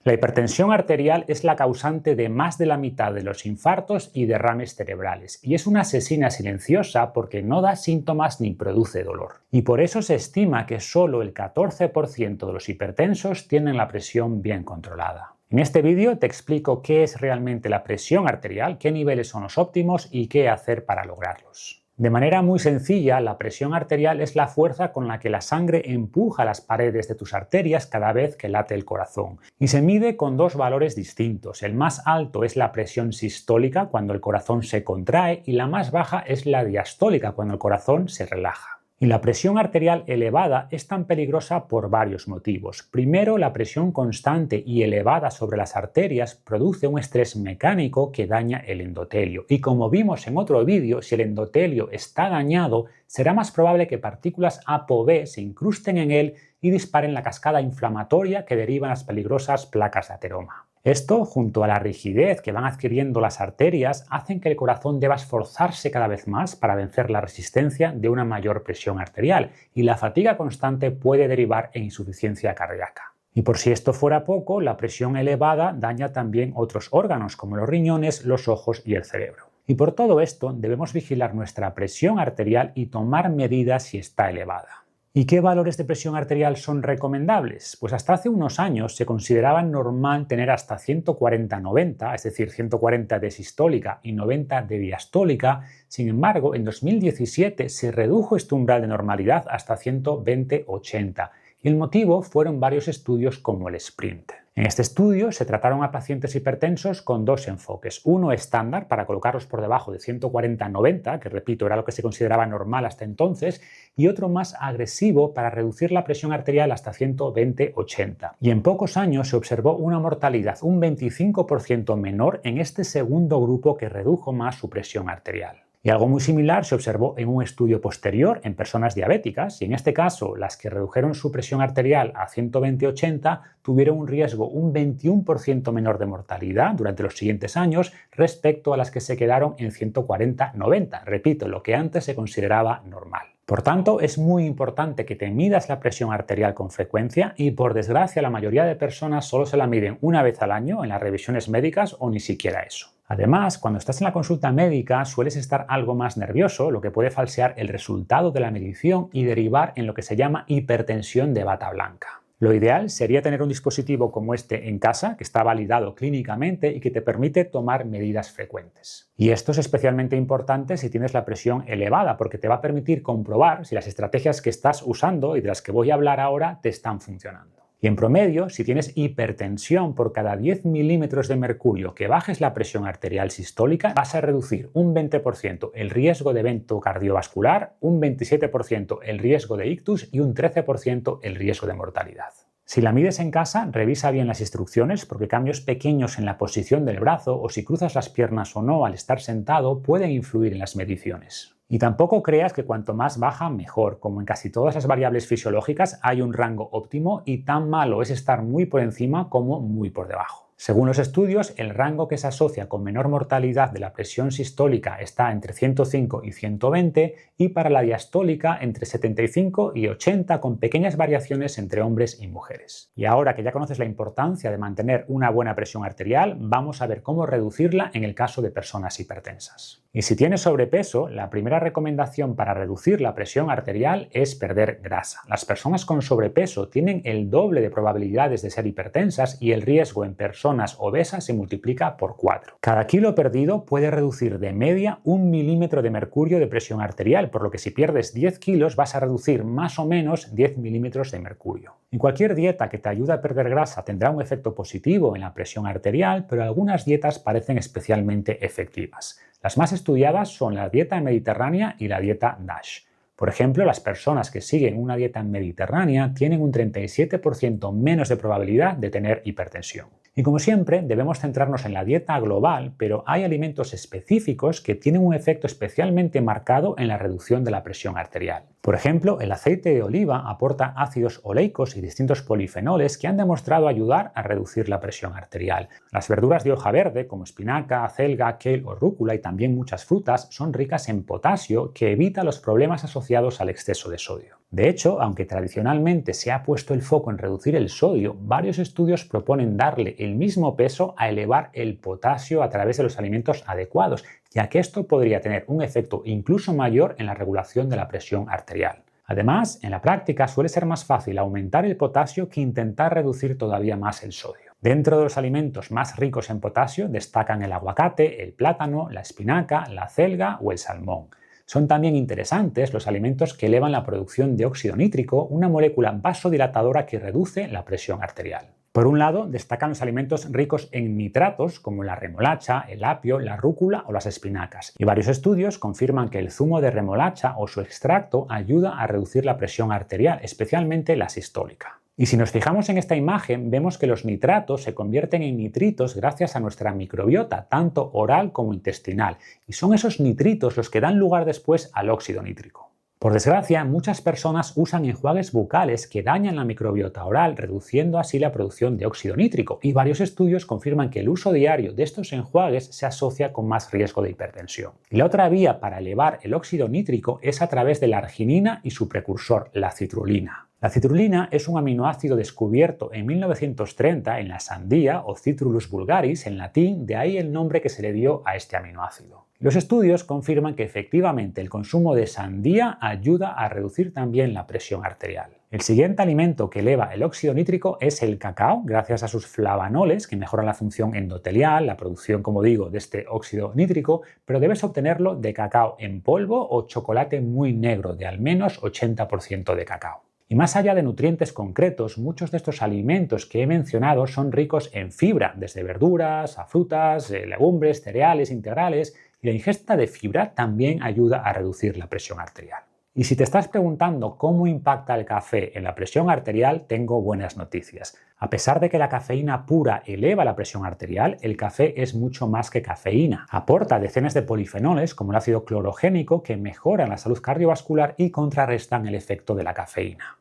La hipertensión arterial es la causante de más de la mitad de los infartos y derrames cerebrales, y es una asesina silenciosa porque no da síntomas ni produce dolor. Y por eso se estima que solo el 14% de los hipertensos tienen la presión bien controlada. En este vídeo te explico qué es realmente la presión arterial, qué niveles son los óptimos y qué hacer para lograrlos. De manera muy sencilla, la presión arterial es la fuerza con la que la sangre empuja las paredes de tus arterias cada vez que late el corazón. Y se mide con dos valores distintos. El más alto es la presión sistólica, cuando el corazón se contrae, y la más baja es la diastólica, cuando el corazón se relaja. Y la presión arterial elevada es tan peligrosa por varios motivos. Primero, la presión constante y elevada sobre las arterias produce un estrés mecánico que daña el endotelio. Y como vimos en otro vídeo, si el endotelio está dañado, será más probable que partículas ApoB se incrusten en él y disparen la cascada inflamatoria que derivan las peligrosas placas de ateroma. Esto, junto a la rigidez que van adquiriendo las arterias, hacen que el corazón deba esforzarse cada vez más para vencer la resistencia de una mayor presión arterial, y la fatiga constante puede derivar en insuficiencia cardíaca. Y por si esto fuera poco, la presión elevada daña también otros órganos como los riñones, los ojos y el cerebro. Y por todo esto debemos vigilar nuestra presión arterial y tomar medidas si está elevada. ¿Y qué valores de presión arterial son recomendables? Pues hasta hace unos años se consideraba normal tener hasta 140/90, es decir, 140 de sistólica y 90 de diastólica. Sin embargo, en 2017 se redujo este umbral de normalidad hasta 120/80. Y el motivo fueron varios estudios como el SPRINT. En este estudio se trataron a pacientes hipertensos con dos enfoques. Uno estándar, para colocarlos por debajo de 140/90, que repito, era lo que se consideraba normal hasta entonces, y otro más agresivo para reducir la presión arterial hasta 120/80. Y en pocos años se observó una mortalidad un 25% menor en este segundo grupo que redujo más su presión arterial. Y algo muy similar se observó en un estudio posterior en personas diabéticas, y en este caso las que redujeron su presión arterial a 120/80 tuvieron un riesgo un 21% menor de mortalidad durante los siguientes años respecto a las que se quedaron en 140/90, repito, lo que antes se consideraba normal. Por tanto, es muy importante que te midas la presión arterial con frecuencia, y por desgracia la mayoría de personas solo se la miden una vez al año en las revisiones médicas o ni siquiera eso. Además, cuando estás en la consulta médica sueles estar algo más nervioso, lo que puede falsear el resultado de la medición y derivar en lo que se llama hipertensión de bata blanca. Lo ideal sería tener un dispositivo como este en casa, que está validado clínicamente y que te permite tomar medidas frecuentes. Y esto es especialmente importante si tienes la presión elevada, porque te va a permitir comprobar si las estrategias que estás usando y de las que voy a hablar ahora te están funcionando. Y en promedio, si tienes hipertensión, por cada 10 milímetros de mercurio que bajes la presión arterial sistólica, vas a reducir un 20% el riesgo de evento cardiovascular, un 27% el riesgo de ictus y un 13% el riesgo de mortalidad. Si la mides en casa, revisa bien las instrucciones, porque cambios pequeños en la posición del brazo o si cruzas las piernas o no al estar sentado pueden influir en las mediciones. Y tampoco creas que cuanto más baja, mejor. Como en casi todas las variables fisiológicas hay un rango óptimo, y tan malo es estar muy por encima como muy por debajo. Según los estudios, el rango que se asocia con menor mortalidad de la presión sistólica está entre 105 y 120, y para la diastólica entre 75 y 80, con pequeñas variaciones entre hombres y mujeres. Y ahora que ya conoces la importancia de mantener una buena presión arterial, vamos a ver cómo reducirla en el caso de personas hipertensas. Y si tienes sobrepeso, la primera recomendación para reducir la presión arterial es perder grasa. Las personas con sobrepeso tienen el doble de probabilidades de ser hipertensas, y el riesgo en personas obesas se multiplica por 4. Cada kilo perdido puede reducir de media 1 milímetro de mercurio de presión arterial, por lo que si pierdes 10 kilos vas a reducir más o menos 10 milímetros de mercurio. Y cualquier dieta que te ayude a perder grasa tendrá un efecto positivo en la presión arterial, pero algunas dietas parecen especialmente efectivas. Las más estudiadas son la dieta mediterránea y la dieta DASH. Por ejemplo, las personas que siguen una dieta mediterránea tienen un 37% menos de probabilidad de tener hipertensión. Y como siempre, debemos centrarnos en la dieta global, pero hay alimentos específicos que tienen un efecto especialmente marcado en la reducción de la presión arterial. Por ejemplo, el aceite de oliva aporta ácidos oleicos y distintos polifenoles que han demostrado ayudar a reducir la presión arterial. Las verduras de hoja verde, como espinaca, acelga, kale o rúcula, y también muchas frutas, son ricas en potasio, que evita los problemas asociados al exceso de sodio. De hecho, aunque tradicionalmente se ha puesto el foco en reducir el sodio, varios estudios proponen darle el mismo peso a elevar el potasio a través de los alimentos adecuados, ya que esto podría tener un efecto incluso mayor en la regulación de la presión arterial. Además, en la práctica suele ser más fácil aumentar el potasio que intentar reducir todavía más el sodio. Dentro de los alimentos más ricos en potasio destacan el aguacate, el plátano, la espinaca, la acelga o el salmón. Son también interesantes los alimentos que elevan la producción de óxido nítrico, una molécula vasodilatadora que reduce la presión arterial. Por un lado, destacan los alimentos ricos en nitratos como la remolacha, el apio, la rúcula o las espinacas. Y varios estudios confirman que el zumo de remolacha o su extracto ayuda a reducir la presión arterial, especialmente la sistólica. Y si nos fijamos en esta imagen, vemos que los nitratos se convierten en nitritos gracias a nuestra microbiota, tanto oral como intestinal, y son esos nitritos los que dan lugar después al óxido nítrico. Por desgracia, muchas personas usan enjuagues bucales que dañan la microbiota oral, reduciendo así la producción de óxido nítrico, y varios estudios confirman que el uso diario de estos enjuagues se asocia con más riesgo de hipertensión. Y la otra vía para elevar el óxido nítrico es a través de la arginina y su precursor, la citrulina. La citrulina es un aminoácido descubierto en 1930 en la sandía o Citrullus vulgaris en latín, de ahí el nombre que se le dio a este aminoácido. Los estudios confirman que efectivamente el consumo de sandía ayuda a reducir también la presión arterial. El siguiente alimento que eleva el óxido nítrico es el cacao, gracias a sus flavanoles que mejoran la función endotelial, la producción, como digo, de este óxido nítrico, pero debes obtenerlo de cacao en polvo o chocolate muy negro, de al menos 80% de cacao. Y más allá de nutrientes concretos, muchos de estos alimentos que he mencionado son ricos en fibra, desde verduras a frutas, legumbres, cereales integrales, y la ingesta de fibra también ayuda a reducir la presión arterial. Y si te estás preguntando cómo impacta el café en la presión arterial, tengo buenas noticias. A pesar de que la cafeína pura eleva la presión arterial, el café es mucho más que cafeína. Aporta decenas de polifenoles como el ácido clorogénico que mejoran la salud cardiovascular y contrarrestan el efecto de la cafeína.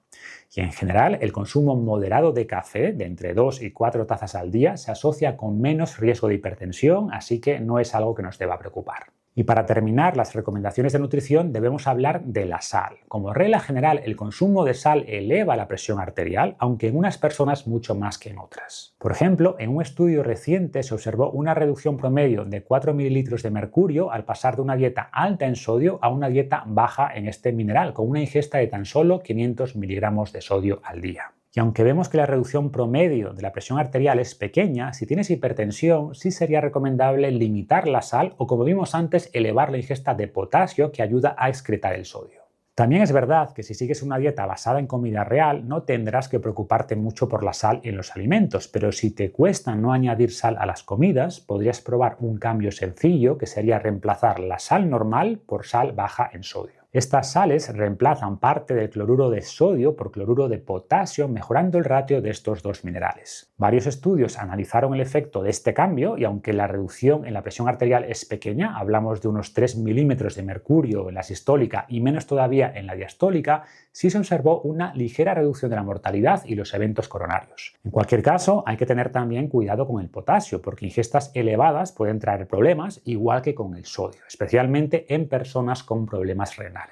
Y en general, el consumo moderado de café, de entre 2 y 4 tazas al día, se asocia con menos riesgo de hipertensión, así que no es algo que nos deba preocupar. Y para terminar las recomendaciones de nutrición debemos hablar de la sal. Como regla general, el consumo de sal eleva la presión arterial, aunque en unas personas mucho más que en otras. Por ejemplo, en un estudio reciente se observó una reducción promedio de 4 mililitros de mercurio al pasar de una dieta alta en sodio a una dieta baja en este mineral, con una ingesta de tan solo 500 miligramos de sodio al día. Y aunque vemos que la reducción promedio de la presión arterial es pequeña, si tienes hipertensión sí sería recomendable limitar la sal o, como vimos antes, elevar la ingesta de potasio que ayuda a excretar el sodio. También es verdad que si sigues una dieta basada en comida real no tendrás que preocuparte mucho por la sal en los alimentos, pero si te cuesta no añadir sal a las comidas, podrías probar un cambio sencillo que sería reemplazar la sal normal por sal baja en sodio. Estas sales reemplazan parte del cloruro de sodio por cloruro de potasio, mejorando el ratio de estos dos minerales. Varios estudios analizaron el efecto de este cambio y aunque la reducción en la presión arterial es pequeña, hablamos de unos 3 milímetros de mercurio en la sistólica y menos todavía en la diastólica, sí se observó una ligera reducción de la mortalidad y los eventos coronarios. En cualquier caso, hay que tener también cuidado con el potasio, porque ingestas elevadas pueden traer problemas, igual que con el sodio, especialmente en personas con problemas renales.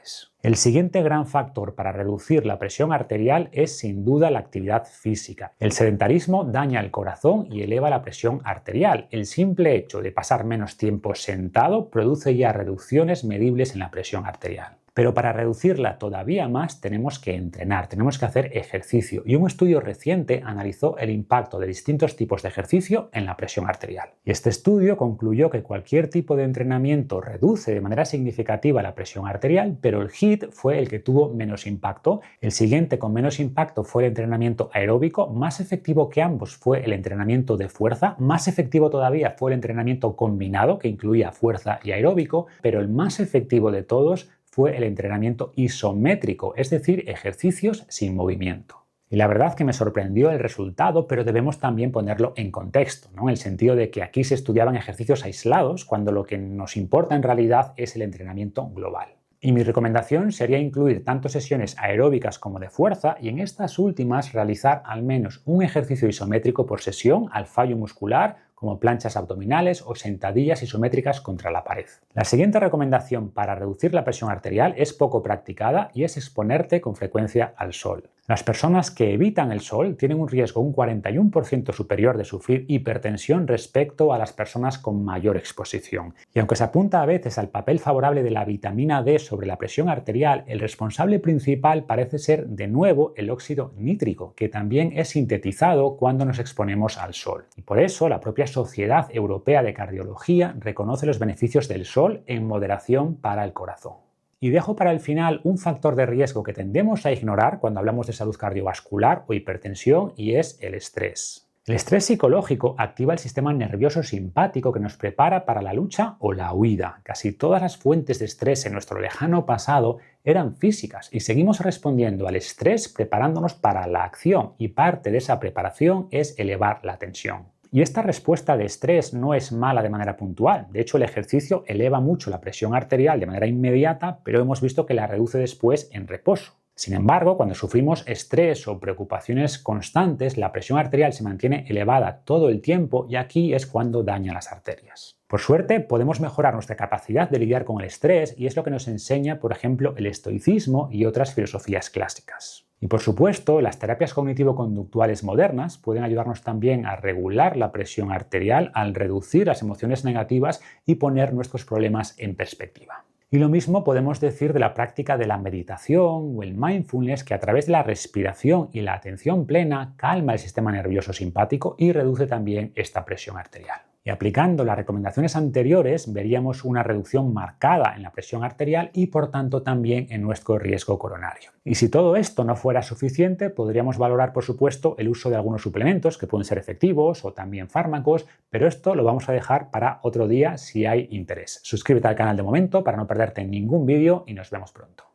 El siguiente gran factor para reducir la presión arterial es sin duda la actividad física. El sedentarismo daña el corazón y eleva la presión arterial. El simple hecho de pasar menos tiempo sentado produce ya reducciones medibles en la presión arterial. Pero para reducirla todavía más tenemos que entrenar, tenemos que hacer ejercicio y un estudio reciente analizó el impacto de distintos tipos de ejercicio en la presión arterial. Y este estudio concluyó que cualquier tipo de entrenamiento reduce de manera significativa la presión arterial, pero el HIIT fue el que tuvo menos impacto. El siguiente con menos impacto fue el entrenamiento aeróbico, más efectivo que ambos fue el entrenamiento de fuerza, más efectivo todavía fue el entrenamiento combinado que incluía fuerza y aeróbico, pero el más efectivo de todos fue el entrenamiento isométrico, es decir, ejercicios sin movimiento. Y la verdad que me sorprendió el resultado, pero debemos también ponerlo en contexto, ¿no? En el sentido de que aquí se estudiaban ejercicios aislados, cuando lo que nos importa en realidad es el entrenamiento global. Y mi recomendación sería incluir tanto sesiones aeróbicas como de fuerza y en estas últimas realizar al menos un ejercicio isométrico por sesión al fallo muscular, como planchas abdominales o sentadillas isométricas contra la pared. La siguiente recomendación para reducir la presión arterial es poco practicada y es exponerte con frecuencia al sol. Las personas que evitan el sol tienen un riesgo un 41% superior de sufrir hipertensión respecto a las personas con mayor exposición. Y aunque se apunta a veces al papel favorable de la vitamina D sobre la presión arterial, el responsable principal parece ser de nuevo el óxido nítrico, que también es sintetizado cuando nos exponemos al sol. Y por eso la propia Sociedad Europea de Cardiología reconoce los beneficios del sol en moderación para el corazón. Y dejo para el final un factor de riesgo que tendemos a ignorar cuando hablamos de salud cardiovascular o hipertensión y es el estrés. El estrés psicológico activa el sistema nervioso simpático que nos prepara para la lucha o la huida. Casi todas las fuentes de estrés en nuestro lejano pasado eran físicas y seguimos respondiendo al estrés preparándonos para la acción y parte de esa preparación es elevar la tensión. Y esta respuesta de estrés no es mala de manera puntual. De hecho, el ejercicio eleva mucho la presión arterial de manera inmediata, pero hemos visto que la reduce después en reposo. Sin embargo, cuando sufrimos estrés o preocupaciones constantes, la presión arterial se mantiene elevada todo el tiempo y aquí es cuando daña las arterias. Por suerte, podemos mejorar nuestra capacidad de lidiar con el estrés y es lo que nos enseña, por ejemplo, el estoicismo y otras filosofías clásicas. Y por supuesto, las terapias cognitivo-conductuales modernas pueden ayudarnos también a regular la presión arterial al reducir las emociones negativas y poner nuestros problemas en perspectiva. Y lo mismo podemos decir de la práctica de la meditación o el mindfulness, que a través de la respiración y la atención plena calma el sistema nervioso simpático y reduce también esta presión arterial. Y aplicando las recomendaciones anteriores veríamos una reducción marcada en la presión arterial y por tanto también en nuestro riesgo coronario. Y si todo esto no fuera suficiente, podríamos valorar por supuesto el uso de algunos suplementos que pueden ser efectivos o también fármacos, pero esto lo vamos a dejar para otro día si hay interés. Suscríbete al canal de momento para no perderte ningún vídeo y nos vemos pronto.